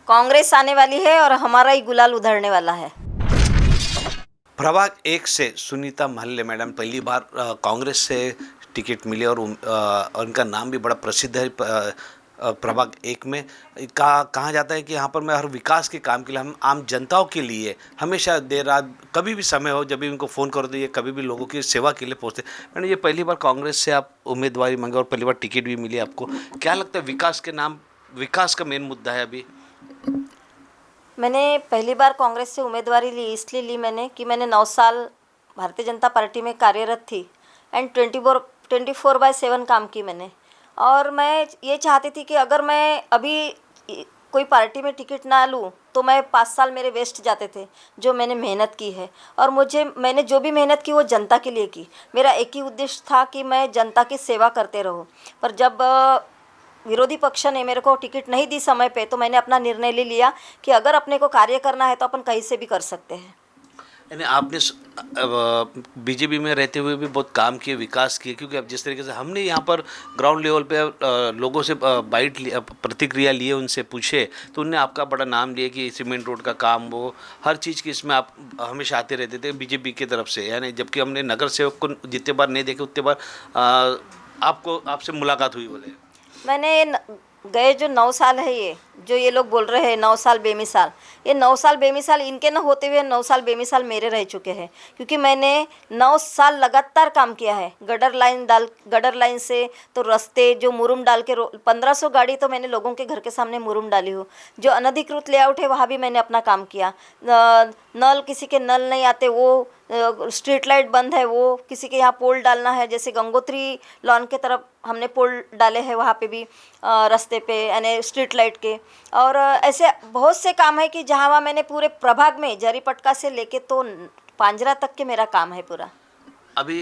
कांग्रेस आने वाली है और हमारा ही गुलाल उधड़ने वाला है। प्रभाग एक से सुनीता महल्ले मैडम पहली बार कांग्रेस से टिकट मिली और उनका नाम भी बड़ा प्रसिद्ध है। प्रभाग एक में कहा जाता है कि यहाँ पर मैं हर विकास के काम के लिए, हम आम जनताओं के लिए हमेशा देर रात कभी भी समय हो जब भी उनको फ़ोन करो तो ये कभी भी लोगों की सेवा के लिए पहुँचते। मैंने ये पहली बार कांग्रेस से आप उम्मीदवारी मांगे और पहली बार टिकट भी मिली आपको। क्या लगता है विकास के नाम, विकास का मेन मुद्दा है अभी? मैंने पहली बार कांग्रेस से उम्मीदवारी ली, इसलिए ली मैंने कि मैंने 9 साल भारतीय जनता पार्टी में कार्यरत थी एंड 24/7 काम की मैंने। और मैं ये चाहती थी कि अगर मैं अभी कोई पार्टी में टिकट ना लूँ तो मैं 5 साल मेरे वेस्ट जाते थे जो मैंने मेहनत की है। और मैंने जो भी मेहनत की वो जनता के लिए की। मेरा एक ही उद्देश्य था कि मैं जनता की सेवा करते रहूँ। पर जब विरोधी पक्ष ने मेरे को टिकट नहीं दी समय पे, तो मैंने अपना निर्णय ले लिया कि अगर अपने को कार्य करना है तो अपन कहीं से भी कर सकते हैं। यानी आपने बीजेपी में रहते हुए भी बहुत काम किए, विकास किए, क्योंकि अब जिस तरीके से हमने यहाँ पर ग्राउंड लेवल पे लोगों से बाइट लिया, प्रतिक्रिया लिए, उनसे पूछे तो उनने आपका बड़ा नाम लिया कि सीमेंट रोड का काम, वो हर चीज़ की इसमें आप हमेशा आते रहते थे बीजेपी की तरफ से। यानी जबकि हमने नगर सेवक को जितने बार नहीं देखे उतने बार आपसे मुलाकात हुई बोले। मैंने गए जो 9 साल है, ये जो ये लोग बोल रहे हैं 9 साल बेमिसाल, ये 9 साल बेमिसाल इनके न होते हुए 9 साल बेमिसाल मेरे रह चुके हैं। क्योंकि मैंने 9 साल लगातार काम किया है। गटर लाइन से तो रास्ते जो मुरुम डाल के 1500 गाड़ी तो मैंने लोगों के घर के सामने मुरुम डाली हूँ। जो अनधिकृत लेआउट है वहाँ भी मैंने अपना काम किया। नल, किसी के नल नहीं आते वो, स्ट्रीट लाइट बंद है वो, किसी के यहाँ पोल डालना है, जैसे गंगोत्री लॉन के तरफ हमने पोल डाले हैं वहाँ पे भी रास्ते पे, यानी स्ट्रीट लाइट के। और ऐसे बहुत से काम है कि जहाँ वहाँ मैंने पूरे प्रभाग में जरी पटका से लेके तो पांजरा तक के मेरा काम है पूरा। अभी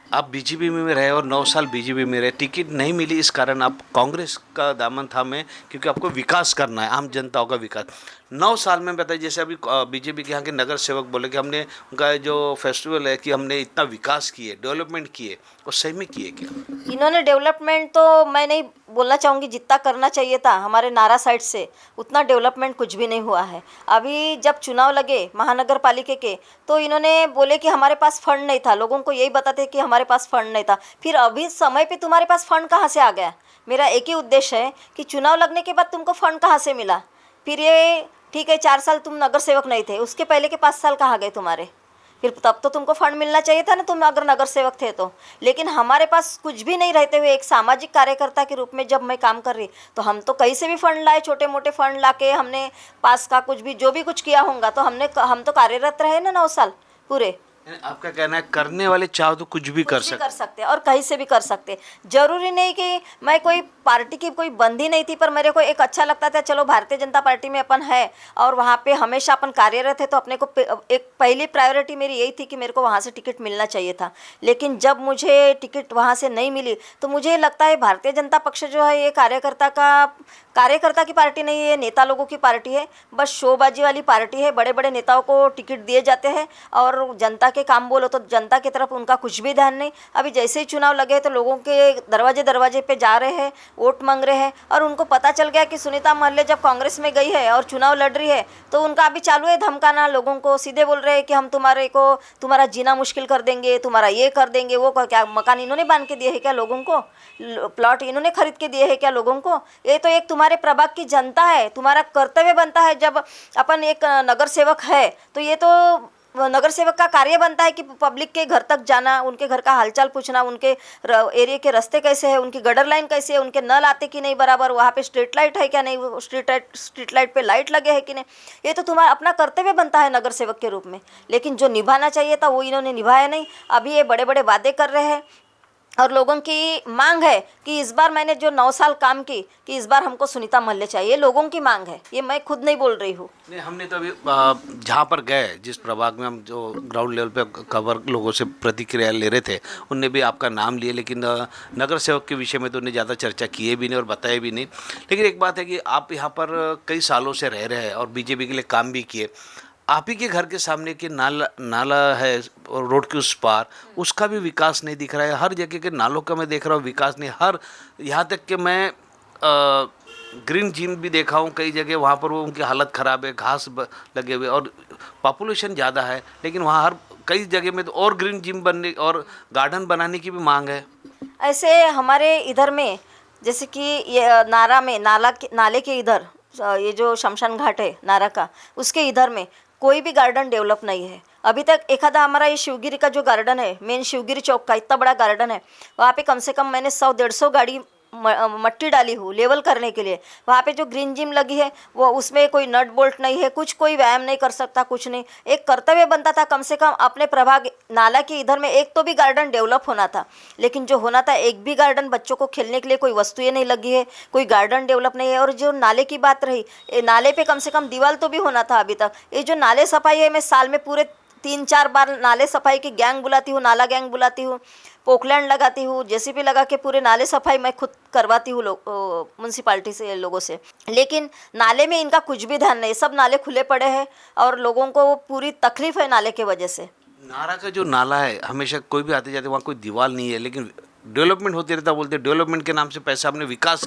आप बीजेपी में रहे और 9 साल बीजेपी में रहे, टिकट नहीं मिली इस कारण आप कांग्रेस का दामन थामे, क्योंकि आपको विकास करना है, आम जनताओं का विकास। 9 साल में बताइए, जैसे अभी बीजेपी के यहाँ के नगर सेवक बोले कि हमने उनका जो फेस्टिवल है कि हमने इतना विकास किए, डेवलपमेंट किए, और सही में किए क्या? इन्होंने डेवलपमेंट तो मैं नहीं बोलना चाहूँगी, जितना करना चाहिए था हमारे नारा साइड से उतना डेवलपमेंट कुछ भी नहीं हुआ है। अभी जब चुनाव लगे महानगर पालिका के तो इन्होंने बोले कि हमारे पास फंड नहीं था, लोगों को यही बताते कि हमारे पास फंड नहीं था। फिर अभी समय पे तुम्हारे पास फंड कहाँ से आ गया? मेरा एक ही उद्देश्य है कि चुनाव लगने के बाद तुमको फंड कहाँ से मिला? फिर ये ठीक है 4 साल तुम नगर सेवक नहीं थे, उसके पहले के 5 साल कहाँ गए तुम्हारे? फिर तब तो तुमको फंड मिलना चाहिए था ना, तुम अगर नगर सेवक थे तो। लेकिन हमारे पास कुछ भी नहीं रहते हुए एक सामाजिक कार्यकर्ता के रूप में जब मैं काम कर रही तो हम तो कहीं से भी फंड लाए, छोटे मोटे फंड ला के हमने पास का कुछ भी जो भी कुछ किया होगा तो हम तो कार्यरत रहे ना 9 साल पूरे। आपका कहना है करने वाले चाहो तो कुछ भी कर सकते हैं और कहीं से भी कर सकते हैं। जरूरी नहीं कि मैं कोई पार्टी की कोई बंदी नहीं थी, पर मेरे को एक अच्छा लगता था चलो भारतीय जनता पार्टी में अपन है और वहाँ पे हमेशा अपन कार्यरत है, तो अपने को एक पहली प्रायोरिटी मेरी यही थी कि मेरे को वहाँ से टिकट मिलना चाहिए था। लेकिन जब मुझे टिकट वहाँ से नहीं मिली तो मुझे लगता है भारतीय जनता पक्ष जो है ये कार्यकर्ता की पार्टी नहीं है, नेता लोगों की पार्टी है। बस शोबाजी वाली पार्टी है। बड़े बड़े नेताओं को टिकट दिए जाते हैं और जनता के काम बोलो तो जनता की तरफ उनका कुछ भी ध्यान नहीं। अभी जैसे ही चुनाव लगे तो लोगों के दरवाजे पे जा रहे हैं, वोट मांग रहे हैं। और उनको पता चल गया कि सुनीता महल्ले जब कांग्रेस में गई है और चुनाव लड़ रही है तो उनका अभी चालू है धमकाना लोगों को। सीधे बोल रहे हैं कि हम तुम्हारा जीना मुश्किल कर देंगे, तुम्हारा ये कर देंगे, वो क्या मकान इन्होंने बांध के दिए है क्या लोगों को? प्लॉट इन्होंने खरीद के दिए है क्या लोगों को? ये तो एक तुम्हारे प्रभाग की जनता है, तुम्हारा कर्तव्य बनता है। जब अपन एक नगर सेवक है तो ये तो नगर सेवक का कार्य बनता है कि पब्लिक के घर तक जाना, उनके घर का हालचाल पूछना, उनके एरिया के रास्ते कैसे है, उनकी गटर लाइन कैसे है, उनके नल आते कि नहीं बराबर, वहाँ पे स्ट्रीट लाइट है क्या नहीं, स्ट्रीट लाइट पे लाइट लगे है कि नहीं। ये तो तुम्हारा अपना कर्तव्य बनता है नगर सेवक के रूप में। लेकिन जो निभाना चाहिए था वो इन्होंने निभाया नहीं। अभी ये बड़े बड़े वादे कर रहे हैं और लोगों की मांग है कि इस बार मैंने जो 9 साल काम की कि इस बार हमको सुनीता महल्ले चाहिए, लोगों की मांग है, ये मैं खुद नहीं बोल रही हूँ। नहीं, हमने तो अभी जहाँ पर गए, जिस प्रभाग में हम जो ग्राउंड लेवल पे खबर लोगों से प्रतिक्रिया ले रहे थे, उनने भी आपका नाम लिए, लेकिन नगर सेवक के विषय में तो उन्हें ज़्यादा चर्चा किए भी नहीं और बताए भी नहीं। लेकिन एक बात है कि आप यहाँ पर कई सालों से रह रहे हैं और बीजेपी के लिए काम भी किए। आप ही के घर के सामने के नाला है और रोड के उस पार, उसका भी विकास नहीं दिख रहा है। हर जगह के नालों का मैं देख रहा हूँ विकास नहीं। हर यहाँ तक कि मैं ग्रीन जिम भी देखा हूँ कई जगह, वहाँ पर वो उनकी हालत ख़राब है, लगे हुए और पॉपुलेशन ज़्यादा है, लेकिन वहाँ हर कई जगह में तो और ग्रीन जिम बनने और गार्डन बनाने की भी मांग है। ऐसे हमारे इधर में जैसे कि ये नारा में नाले के इधर ये जो शमशान घाट है नारा का, उसके इधर में कोई भी गार्डन डेवलप नहीं है अभी तक। एखादा हमारा ये शिवगिरी का जो गार्डन है, मेन शिवगिरी चौक का इतना बड़ा गार्डन है, वहाँ पे कम से कम मैंने 100-150 गाड़ी मट्टी डाली हूँ लेवल करने के लिए। वहाँ पे जो ग्रीन जिम लगी है वो उसमें कोई नट बोल्ट नहीं है, कुछ कोई व्यायाम नहीं कर सकता, कुछ नहीं। एक कर्तव्य बनता था कम से कम अपने प्रभाग नाला के इधर में एक तो भी गार्डन डेवलप होना था, लेकिन जो होना था एक भी गार्डन बच्चों को खेलने के लिए कोई वस्तुएं नहीं लगी है, कोई गार्डन डेवलप नहीं है। और जो नाले की बात रही, नाले पे कम से कम दीवार तो भी होना था अभी तक। ये जो नाले सफाई है, मैं साल में पूरे 3-4 बार नाले सफाई की गैंग बुलाती हूँ, नाला गैंग बुलाती हूँ, पोकलैंड लगाती हूँ, जेसीबी लगा के पूरे नाले सफाई मैं खुद करवाती हूँ म्यूनसिपाल्टी से लोगों से। लेकिन नाले में इनका कुछ भी ध्यान नहीं, सब नाले खुले पड़े हैं और लोगों को पूरी तकलीफ है नाले के वजह से। नारा का जो नाला है, हमेशा कोई भी आते जाते वहाँ कोई दीवार नहीं है, लेकिन डेवलपमेंट होते रहता, बोलते डेवलपमेंट के नाम से पैसा हमने विकास।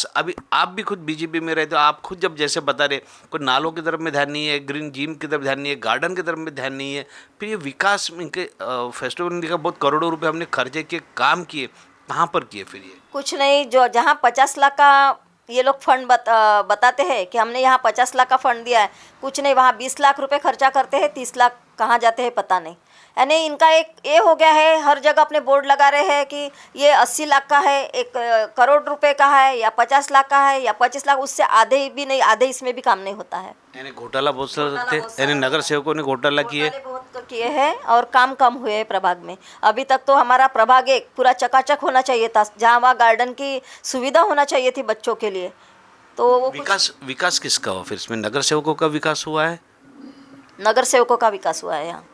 अभी आप भी खुद बीजेपी में रहते हो, आप खुद जब जैसे बता रहे, कोई नालों की तरफ में ध्यान नहीं है, ग्रीन जिम की तरफ ध्यान नहीं है, गार्डन की तरफ में ध्यान नहीं है, फिर ये विकास इनके फेस्टिवल इंडिया का बहुत करोड़ों रुपए हमने खर्चे किए, काम किए, कहाँ पर किए फिर ये? कुछ नहीं। जो जहाँ 50 लाख का ये लोग फंड बताते हैं कि हमने यहाँ 50 लाख का फंड दिया है, कुछ नहीं, वहाँ 20 लाख रुपए खर्चा करते हैं, 30 लाख कहाँ जाते हैं पता नहीं। यानी इनका एक ये हो गया है, हर जगह अपने बोर्ड लगा रहे हैं कि ये 80 लाख का है, 1 करोड़ रुपए का है, या 50 लाख का है, या 25 लाख, उससे आधे भी नहीं, आधे इसमें भी काम नहीं होता है। यानी घोटाला बहुत सारे थे, यानी नगर सेवकों ने घोटाला किए, बहुत किए हैं और काम कम हुए हैं प्रभाग में। अभी तक तो हमारा प्रभाग एक पूरा चकाचक होना चाहिए था, जहाँ वहाँ गार्डन की सुविधा होना चाहिए थी बच्चों के लिए। तो वो विकास किसका हुआ फिर? इसमें नगर सेवकों का विकास हुआ है? नगर सेवकों का विकास हुआ है, यहाँ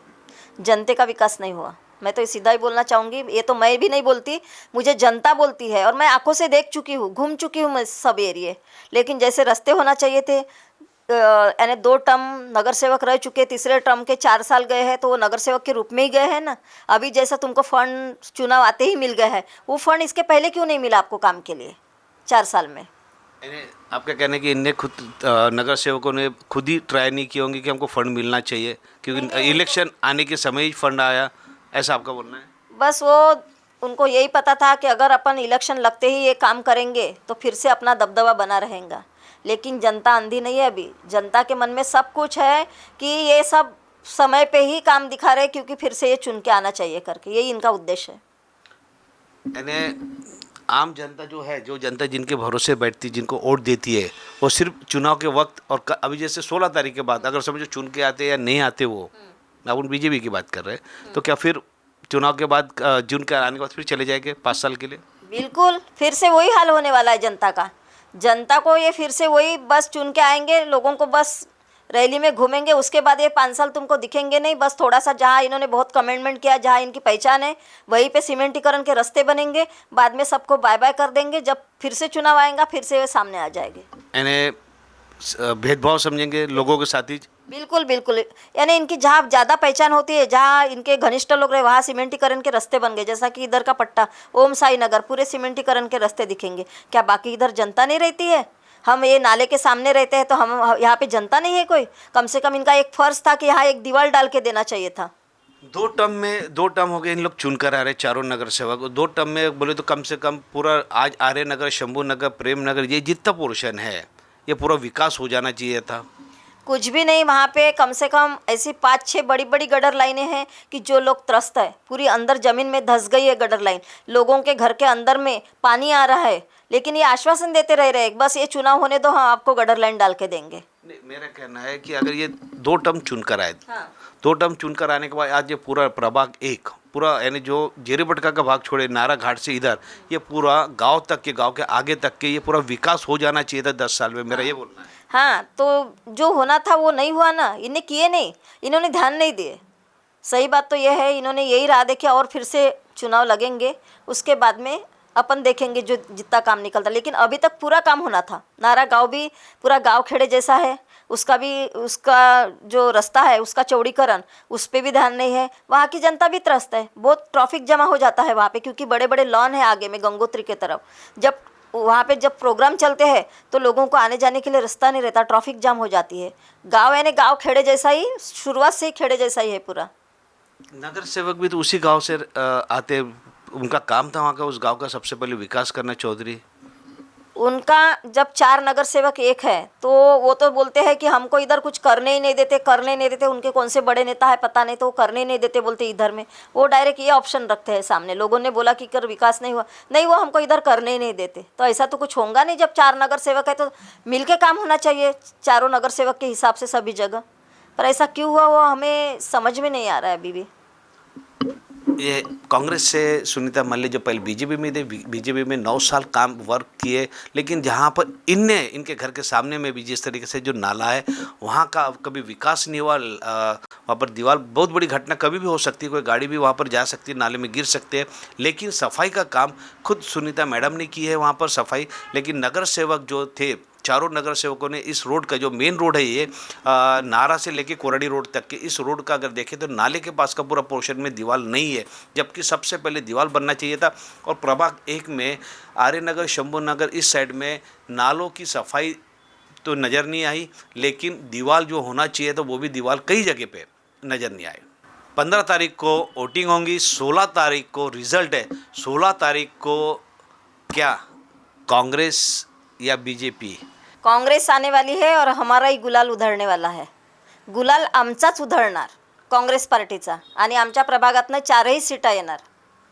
जनता का विकास नहीं हुआ। मैं तो सीधा ही बोलना चाहूँगी, ये तो मैं भी नहीं बोलती, मुझे जनता बोलती है, और मैं आंखों से देख चुकी हूँ, घूम चुकी हूँ मैं सब एरिए। लेकिन जैसे रास्ते होना चाहिए थे, यानी 2 टर्म नगर सेवक रह चुके, तीसरे टर्म के 4 साल गए हैं, तो वो नगर सेवक के रूप में ही गए हैं ना। अभी जैसा तुमको फंड चुनाव आते ही मिल गया है, वो फंड इसके पहले क्यों नहीं मिला आपको काम के लिए 4 साल में? आपका कहना है कि इनने खुद नगर सेवकों ने खुद ही ट्राई नहीं किए होंगे कि हमको फंड मिलना चाहिए, क्योंकि इलेक्शन आने के समय ही फंड आया, ऐसा आपका बोलना है? बस वो उनको यही पता था कि अगर अपन इलेक्शन लगते ही ये काम करेंगे तो फिर से अपना दबदबा बना रहेगा। लेकिन जनता अंधी नहीं है, अभी जनता के मन में सब कुछ है कि ये सब समय पे ही काम दिखा रहे, क्योंकि फिर से ये चुन के आना चाहिए करके, यही इनका उद्देश्य है। यानी आम जनता जो है, जो जनता जिनके भरोसे बैठती, जिनको वोट देती है, वो सिर्फ चुनाव के वक्त और अभी जैसे 16 तारीख के बाद अगर समझो चुन के आते या नहीं आते, वो अपन बीजेपी की बात कर रहे हैं, तो क्या फिर चुनाव के बाद चुन के आने के बाद फिर चले जाएंगे 5 साल के लिए? बिल्कुल, फिर से वही हाल होने वाला है जनता का। जनता को ये फिर से वही बस चुन के आएंगे, लोगों को बस रैली में घूमेंगे, उसके बाद ये 5 साल तुमको दिखेंगे नहीं। बस थोड़ा सा जहाँ इन्होंने बहुत कमेंटमेंट किया, जहाँ इनकी पहचान है, वहीं पे सीमेंटीकरण के रास्ते बनेंगे, बाद में सबको बाय बाय कर देंगे। जब फिर से चुनाव आएगा फिर से वे सामने आ जाएंगे। यानी भेदभाव समझेंगे लोगों के साथ ही? बिल्कुल बिल्कुल, यानी इनकी जहाँ ज़्यादा पहचान होती है, जहाँ इनके घनिष्ठ लोग रहे, वहाँ सीमेंटीकरण के रास्ते बन गए। जैसा कि इधर का पट्टा ओम साई नगर, पूरे सीमेंटीकरण के रास्ते दिखेंगे। क्या बाकी इधर जनता नहीं रहती है? हम ये नाले के सामने रहते हैं तो हम यहाँ पे जनता नहीं है कोई? कम से कम इनका एक फर्ज था कि यहाँ एक दीवार डाल के देना चाहिए था। 2 टर्म हो गए इन लोग चुन कर आ रहे, चारों नगर सेवक। 2 टर्म में बोले तो कम से कम पूरा आज आर्य नगर, शंभू नगर, प्रेम नगर, ये जितना पोर्शन है ये पूरा विकास हो जाना चाहिए था। कुछ भी नहीं, वहाँ पे कम से कम ऐसी 5-6 बड़ी बड़ी गटर लाइनें हैं कि जो लोग त्रस्त है, पूरी अंदर ज़मीन में धंस गई है गटर लाइन, लोगों के घर के अंदर में पानी आ रहा है, लेकिन ये आश्वासन देते रह रहे बस ये चुनाव होने दो, हम आपको गटर लाइन डाल के देंगे। नहीं, मेरा कहना है कि अगर ये 2 टर्म चुन कर आए, हाँ। 2 टर्म चुन कर आने के बाद आज ये पूरा प्रभाग एक पूरा, यानी जो जेरीबटका का भाग छोड़े नारा घाट से इधर, ये पूरा गांव तक के, गांव के आगे तक के ये पूरा विकास हो जाना चाहिए था 10 साल में, मेरा ये बोलना है। हाँ, तो जो होना था वो नहीं हुआ ना, इन्हें किए नहीं, इन्होंने ध्यान नहीं दिए। सही बात तो यह है, इन्होंने यही राह देखा और फिर से चुनाव लगेंगे, उसके बाद में अपन देखेंगे जो जितना काम निकलता। लेकिन अभी तक पूरा काम होना था। नारा गांव भी पूरा गांव खेड़े जैसा है, उसका जो रास्ता है उसका चौड़ीकरण, उस पर भी ध्यान नहीं है। वहाँ की जनता भी त्रस्त है, बहुत ट्रैफिक जमा हो जाता है वहाँ पे, क्योंकि बड़े बड़े लॉन है आगे में गंगोत्री के तरफ। जब वहाँ पे जब प्रोग्राम चलते हैं तो लोगों को आने जाने के लिए रास्ता नहीं रहता, ट्रैफिक जाम हो जाती है। गांव यानी गांव खेड़े जैसा ही, शुरुआत से ही खेड़े जैसा ही है पूरा। नगर सेवक भी तो उसी गांव से आते, उनका काम था वहाँ का उस गांव का सबसे पहले विकास करना, चौधरी। उनका जब 4 नगर सेवक एक है तो वो तो बोलते हैं कि हमको इधर कुछ करने ही नहीं देते, करने नहीं देते। उनके कौन से बड़े नेता है पता नहीं, तो वो करने ही नहीं देते बोलते इधर में। वो डायरेक्ट ये ऑप्शन रखते हैं सामने। लोगों ने बोला कि कर विकास नहीं हुआ, नहीं वो हमको इधर करने ही नहीं देते। तो ऐसा तो कुछ होगा नहीं। जब 4 नगर सेवक है तो मिल के काम होना चाहिए, चारों नगर सेवक के हिसाब से सभी जगह। पर ऐसा क्यों हुआ वो हमें समझ में नहीं आ रहा है अभी भी। ये कांग्रेस से सुनीता मल्ले जो पहले बीजेपी में थे, बीजेपी में 9 साल काम वर्क किए, लेकिन जहाँ पर इनके घर के सामने में भी जिस तरीके से जो नाला है वहाँ का कभी विकास नहीं हुआ। वहाँ पर दीवार, बहुत बड़ी घटना कभी भी हो सकती है, कोई गाड़ी भी वहाँ पर जा सकती है, नाले में गिर सकते हैं, लेकिन सफाई का काम खुद सुनीता मैडम ने की है वहाँ पर सफाई। लेकिन नगर सेवक जो थे, चारों नगर सेवकों ने इस रोड का, जो मेन रोड है ये नारा से लेके कोरडी रोड तक के, इस रोड का अगर देखें तो नाले के पास का पूरा पोर्शन में दीवार नहीं है, जबकि सबसे पहले दीवार बनना चाहिए था। और प्रभाग 1 में आर्य नगर, शंभू नगर, इस साइड में नालों की सफाई तो नज़र नहीं आई, लेकिन दीवार जो होना चाहिए तो वो भी दीवार कई जगह पे नज़र नहीं आए। 15 तारीख को वोटिंग होंगी, 16 तारीख को रिजल्ट है। 16 तारीख को क्या कांग्रेस या बीजेपी? काँग्रेस आने वाली है और हमारा ही गुलाल उधळणे वाला है। गुलाल आमचाच उधळणार, काँग्रेस पार्टीचा, आणि आमच्या प्रभागातनं 4ही सीटा येणार।